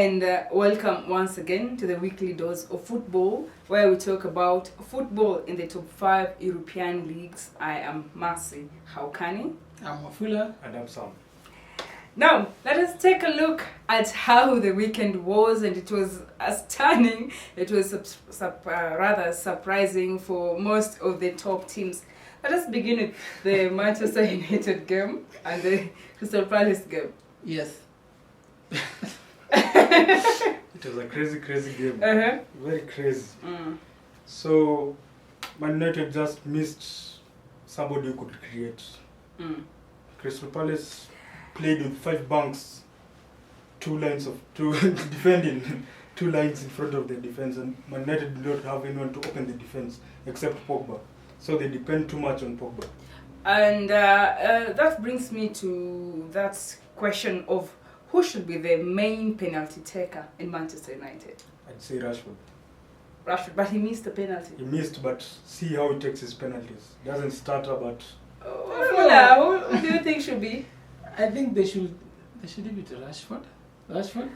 and welcome once again to the weekly dose of football, where we talk about football in the top 5 European leagues. I am Mercy Haukani. I'm Wafula. And I'm Sam. Now, let us take a look at how the weekend was, and it was stunning. It was rather surprising for most of the top teams. Let us begin with the Manchester United game and the Crystal Palace game. Yes. It was a crazy game. Very crazy. So, Man United just missed somebody who could create. Crystal Palace played with 5 banks, 2 lines of defending, 2 lines in front of the defense, and Man United did not have anyone to open the defense except Pogba. So they depend too much on Pogba. And that brings me to that question of who should be the main penalty taker in Manchester United? I'd say Rashford. Rashford, but he missed the penalty. He missed, but see how he takes his penalties. Doesn't stutter, but... Who do you think should be? I think they should leave it to Rashford. Rashford?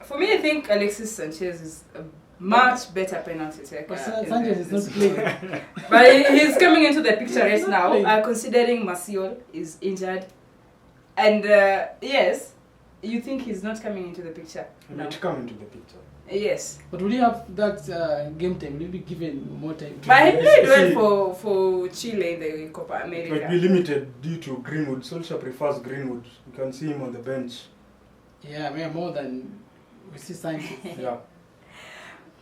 For me, I think Alexis Sanchez is a much better penalty taker. But Sanchez is not playing. But he's coming into the picture right now, considering Martial is injured. And yes, you think he's not coming into the picture? He might come into the picture. Yes. But will he have that game time? Will he be given more time? But he played well for Chile in the Copa America. It might be limited due to Greenwood. Solskjaer prefers Greenwood. You can see him on the bench. Yeah, maybe more than we see Sanchez. Yeah.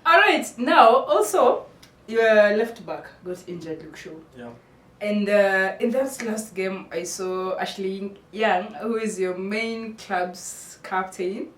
Alright, now also your left back got injured, Luke Shaw. Yeah. And in that last game, I saw Ashley Young, who is your main club's captain,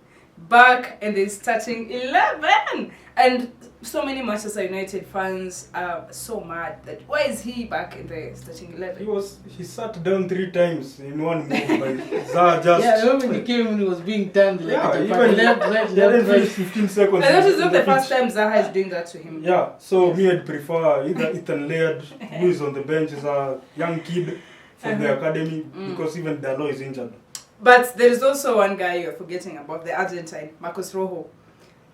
back in the starting 11. And so many Manchester United fans are so mad that why is he back in the starting 11? He sat down 3 times in one move by Zaha just... Yeah, when he came in, he was being turned like even left, right. 15 seconds. And that is not the first time Zaha is doing that to him. Yeah, so me I'd prefer either Ethan Laird, who is on the bench, is a young kid from the academy, because even Dalot is injured. But there is also one guy you're forgetting about, the Argentine, Marcos Rojo.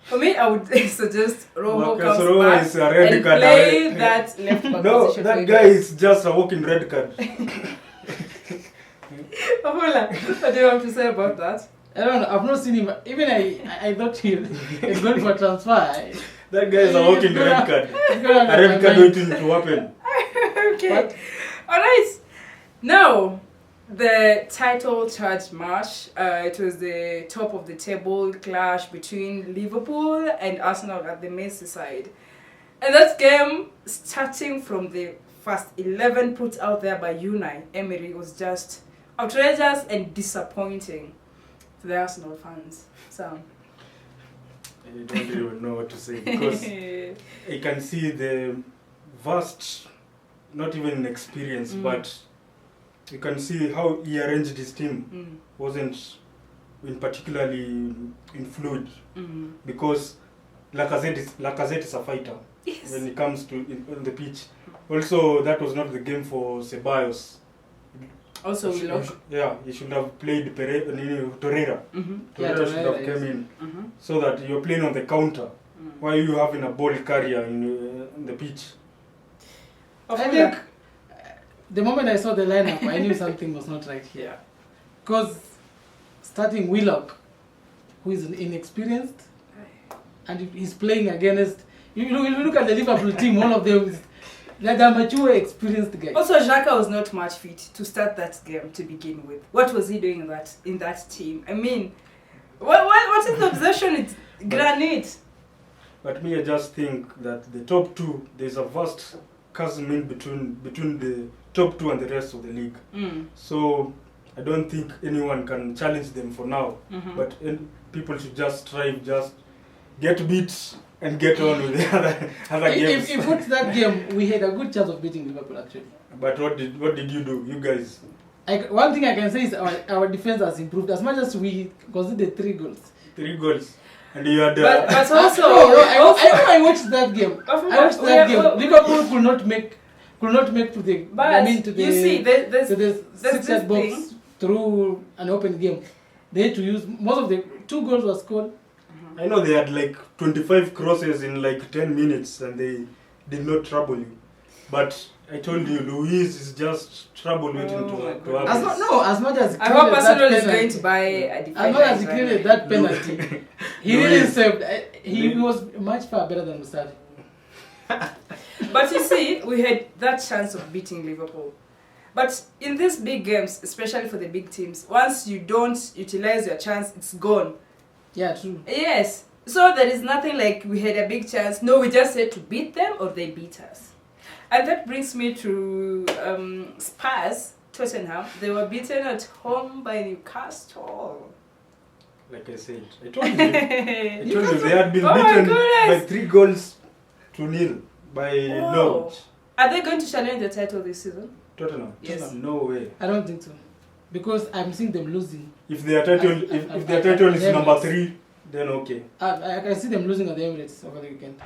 For me, I would suggest Rojo Marcos comes Rojo back is a red and card play away. that left back No, position. that guy is just a walking red card. Pahola, what do you want to say about that? I don't know. I've not seen him. Even I thought he's going for transfer. That guy is a walking red card. A red card waiting to happen. Okay. Alright. Now, the title charge match, it was the top of the table clash between Liverpool and Arsenal at the Merseyside. And that game, starting from the first 11 put out there by Unai Emery, was just outrageous and disappointing to the Arsenal fans. So, I don't even know what to say, because I can see the vast, not even inexperience, but you can see how he arranged his team wasn't in particularly in fluid, because Lacazette is a fighter when it comes to in the pitch. Also, that was not the game for Ceballos. also we lost. Yeah, he should have played Torreira. Torreira should have come in, so that you're playing on the counter while you having a ball carrier in the pitch. I think the moment I saw the lineup, I knew something was not right here. Because starting Willock, who is inexperienced, and he's playing against... You look at the Liverpool team, all of them, they're mature, experienced guys. Also, Xhaka was not much fit to start that game to begin with. What was he doing in that team? I mean, what is the obsession with Granit? But me, I just think that the top 2, there's a vast chasm in between the top 2 and the rest of the league. So I don't think anyone can challenge them for now. But people should just strive, just get beat and get on with the other games. If it's that game, we had a good chance of beating Liverpool actually. But what did you do, you guys? One thing I can say is our defense has improved as much as we conceded 3 goals. 3 goals. And you had... But also... I watched that game. Liverpool could not make to the... But to the, you see, there's six-yard box through an open game. They had to use... Most of the 2 goals were scored I know they had like 25 crosses in like 10 minutes and they did not trouble you. But I told you, Luis is just trouble waiting to happen. As much as I hope Arsenal is going to buy a defender. As much as he created that penalty, he really saved. He was much far better than Mustafi. But you see, we had that chance of beating Liverpool. But in these big games, especially for the big teams, once you don't utilize your chance, it's gone. Yeah, true. Yes. So there is nothing like we had a big chance. No, we just had to beat them or they beat us. And that brings me to Spurs, Tottenham. They were beaten at home by Newcastle. Like I said, I told you they had been beaten by 3-0 by Norwich. Are they going to challenge the title this season? Tottenham? Yes. No way. I don't think so. Because I'm seeing them losing. If their title, if their title is number 3, then okay. I can see them losing at the Emirates over the weekend.